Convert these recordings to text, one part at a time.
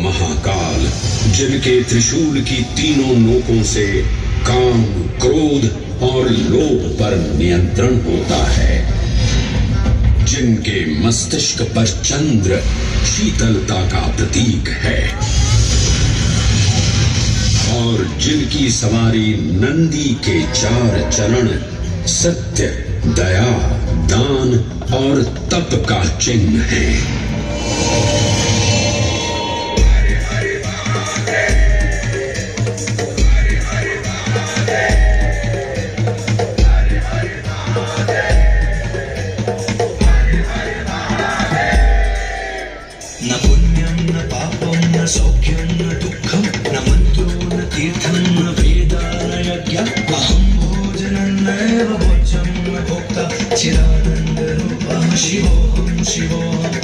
महाकाल, जिनके त्रिशूल की तीनों नोकों से काम, क्रोध और लोभ पर नियंत्रण होता है, जिनके मस्तिष्क पर चंद्र शीतलता का प्रतीक है और जिनकी सवारी नंदी के 4 चरण सत्य, दया, दान और तप का चिन्ह है। न पुण्यं न पापं न सौख्यं न दुःखं न मन्त्रो न तीर्थं न वेदा न यज्ञः अहं भोजनं नैव भोज्यं न भोक्ता चिदानन्दरूपः शिवोऽहं शिवोऽहम्।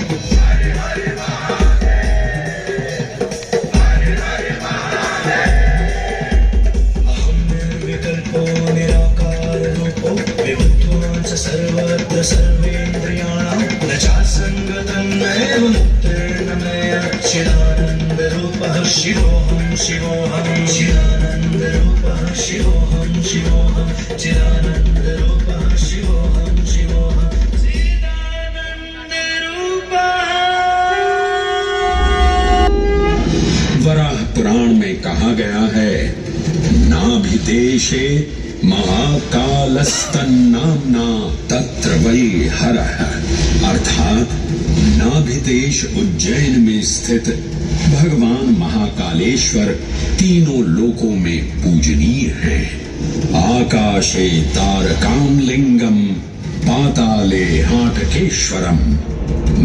अहं निर्विकल्पो निराकाररूपो विभुत्वान् च सर्वत्र सर्वेन्द्रियाणां न चासङ्गतं नैव मुक्तिर्न मया चिदानन्दरूपः शिवोऽहं शिवोऽहं चिदानन्दरूपः शिवोऽहं शिवोऽहं चिदानन्दरूपः शिवोऽहं शिवोऽहं वराह पुराण में कहा गया है, नाभिदेशे महाकालस्तन्नाम्ना तत्र वै हरः, अर्थात नाभिदेश उज्जैन में स्थित भगवान महाकालेश्वर तीनों लोकों में पूजनीय हैं। आकाशे तारकां लिंगम पाताले हाटकेश्वरम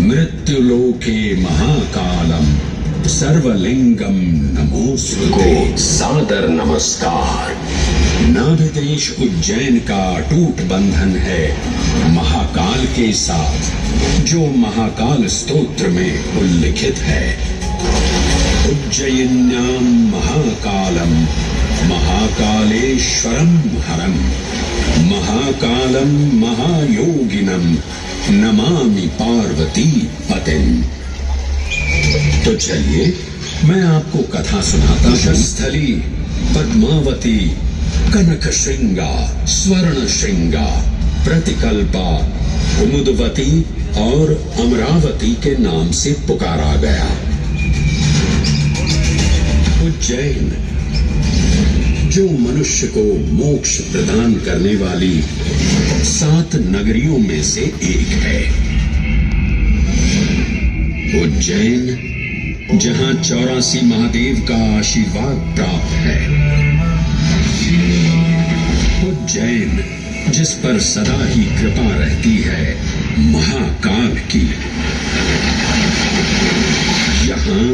मृत्युलोके महाकालम सर्वलिंगम नमोस्तुते। सादर नमस्कार। नाभिदेश उज्जैन का अटूट बंधन है महाकाल के साथ, जो महाकाल स्तोत्र में उल्लिखित है। उज्जयिन्यां महाकालम महाकालेश्वरम हरम महाकालम महायोगिनम नमामि पार्वती पतिम। तो चलिए मैं आपको कथा सुनाता हूं। स्थली पद्मावती, कनक श्रृंगा, स्वर्ण श्रृंगा, प्रतिकल्पा, कुमुदवती और अमरावती के नाम से पुकारा गया। उज्जैन जो मनुष्य को मोक्ष प्रदान करने वाली 7 नगरियों में से एक है। उज्जैन जहां 84 महादेव का आशीर्वाद प्राप्त है। उज्जैन जिस पर सदा ही कृपा रहती है महाकाल की। यहाँ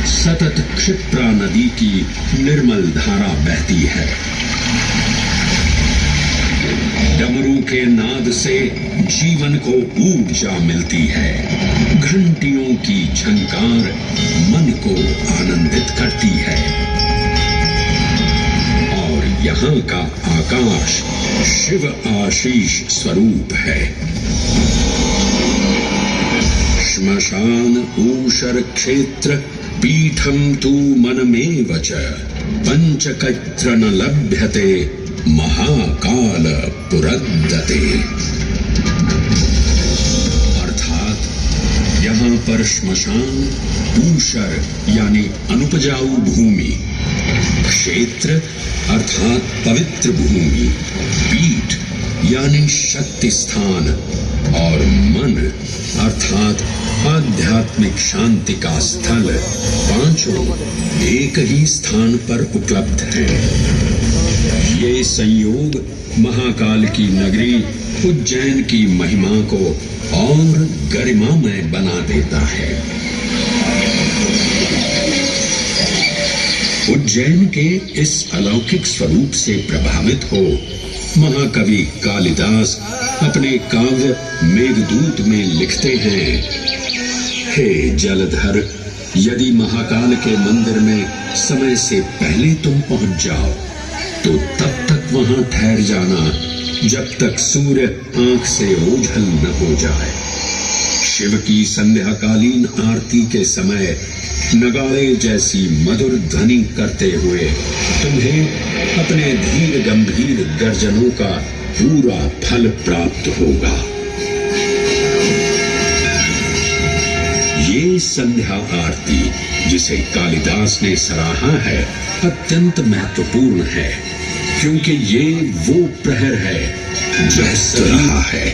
सतत क्षिप्रा नदी की निर्मल धारा बहती है। डमरू के नाद से जीवन को ऊर्जा मिलती है। घंटियों की झंकार मन को आनंदित करती है और यहाँ का आकाश शिव आशीष स्वरूप है। श्मशान ऊषर क्षेत्र पीठम तू मनमेव च पंचकत्र न लभ्यते महाकाल पुरद्दते। अर्थात यहाँ पर श्मशान, ऊषर यानी अनुपजाऊ भूमि, क्षेत्र अर्थात पवित्र भूमि, पीठ यानी शक्ति स्थान और मन अर्थात आध्यात्मिक शांति का स्थल, पांचों एक ही स्थान पर उपलब्ध है। ये संयोग महाकाल की नगरी उज्जैन की महिमा को और गरिमामय बना देता है। उज्जैन के इस अलौकिक स्वरूप से प्रभावित हो महाकवि कालिदास अपने काव्य मेघदूत में लिखते हैं, हे जलधर, यदि महाकाल के मंदिर में समय से पहले तुम पहुंच जाओ तो तब तक वहां ठहर जाना जब तक सूर्य आंख से ओझल न हो जाए। शिव की संध्याकालीन आरती के समय नगाड़े जैसी मधुर ध्वनि करते हुए तुम्हें अपने धीर गंभीर गर्जनों का पूरा फल प्राप्त होगा। ये संध्या आरती जिसे कालिदास ने सराहा है अत्यंत महत्वपूर्ण है, क्योंकि ये वो प्रहर है जो रहा है।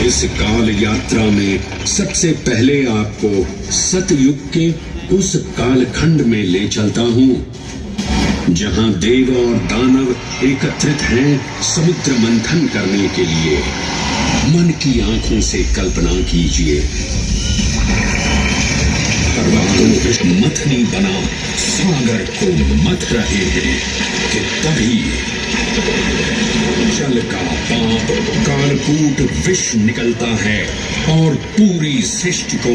इस काल यात्रा में सबसे पहले आपको सतयुग के उस कालखंड में ले चलता हूं जहां देव और दानव एकत्रित हैं समुद्र मंथन करने के लिए। मन की आंखों से कल्पना कीजिए, पर्वतों को मथनी बना सागर को मथ रहे हैं कि तभी जल का पाप कालकूट विष निकलता है और पूरी सृष्टि को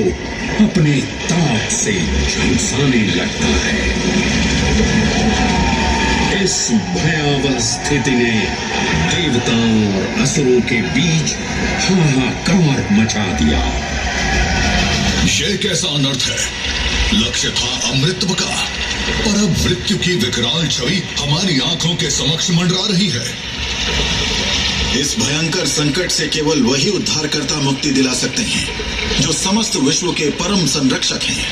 अपने ताप से झुलसाने लगता है। इस भयावह स्थिति ने देवताओं और असुरों के बीच हाहाकार मचा दिया। यह कैसा अनर्थ है? लक्ष्य था अमृतत्व का, पर अब मृत्यु की विकराल छवि हमारी आंखों के समक्ष मंडरा रही है। इस भयंकर संकट से केवल वही उद्धारकर्ता मुक्ति दिला सकते हैं जो समस्त विश्व के परम संरक्षक हैं।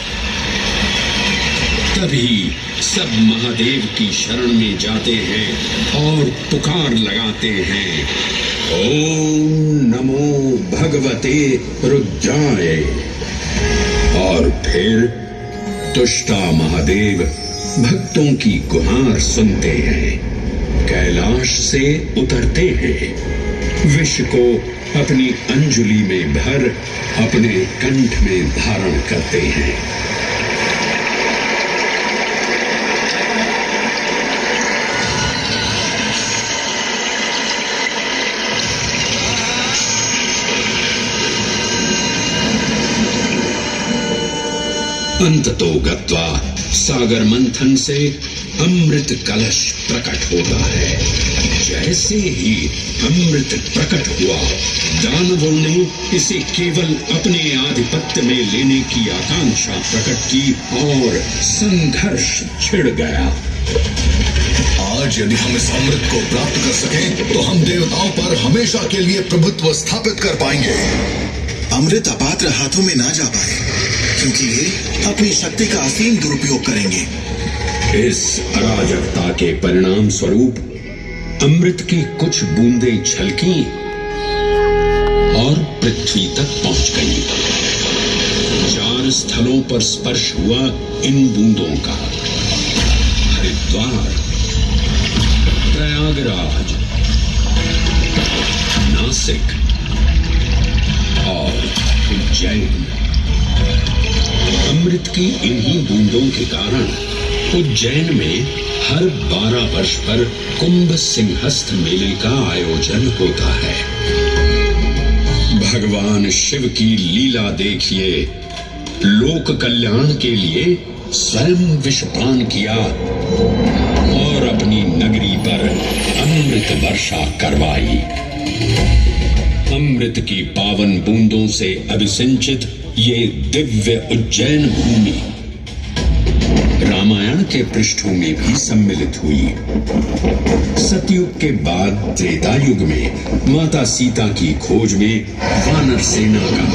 तभी सब महादेव की शरण में जाते हैं और पुकार लगाते हैं, ओम नमो भगवते रुद्राय। और फिर तुष्टा महादेव भक्तों की गुहार सुनते हैं, कैलाश से उतरते हैं, विष को अपनी अंजुलि में भर अपने कंठ में धारण करते हैं। अंततो गत्वा सागर मंथन से अमृत कलश प्रकट होता है। जैसे ही अमृत प्रकट हुआ, दानवों ने इसे केवल अपने आधिपत्य में लेने की आकांक्षा प्रकट की और संघर्ष छिड़ गया। आज यदि हम इस अमृत को प्राप्त कर सकें तो हम देवताओं पर हमेशा के लिए प्रभुत्व स्थापित कर पाएंगे। अमृत अपात्र हाथों में ना जा पाए, क्योंकि ये अपनी शक्ति का असीम दुरुपयोग करेंगे। इस अराजकता के परिणाम स्वरूप अमृत की कुछ बूंदें छलकी और पृथ्वी तक पहुंच गईं। 4 स्थलों पर स्पर्श हुआ इन बूंदों का, हरिद्वार, प्रयागराज, नासिक और उज्जैन। अमृत की इन्हीं बूंदों के कारण उज्जैन में हर 12 वर्ष पर कुंभ सिंहस्थ मेले का आयोजन होता है। भगवान शिव की लीला देखिए, लोक कल्याण के लिए स्वयं विषपान किया और अपनी नगरी पर अमृत वर्षा करवाई। अमृत की पावन बूंदों से अभिसिंचित ये दिव्य उज्जैन भूमि रामायण के पृष्ठों में भी सम्मिलित हुई। सतयुग के बाद त्रेता युग में माता सीता की खोज में वानर सेना का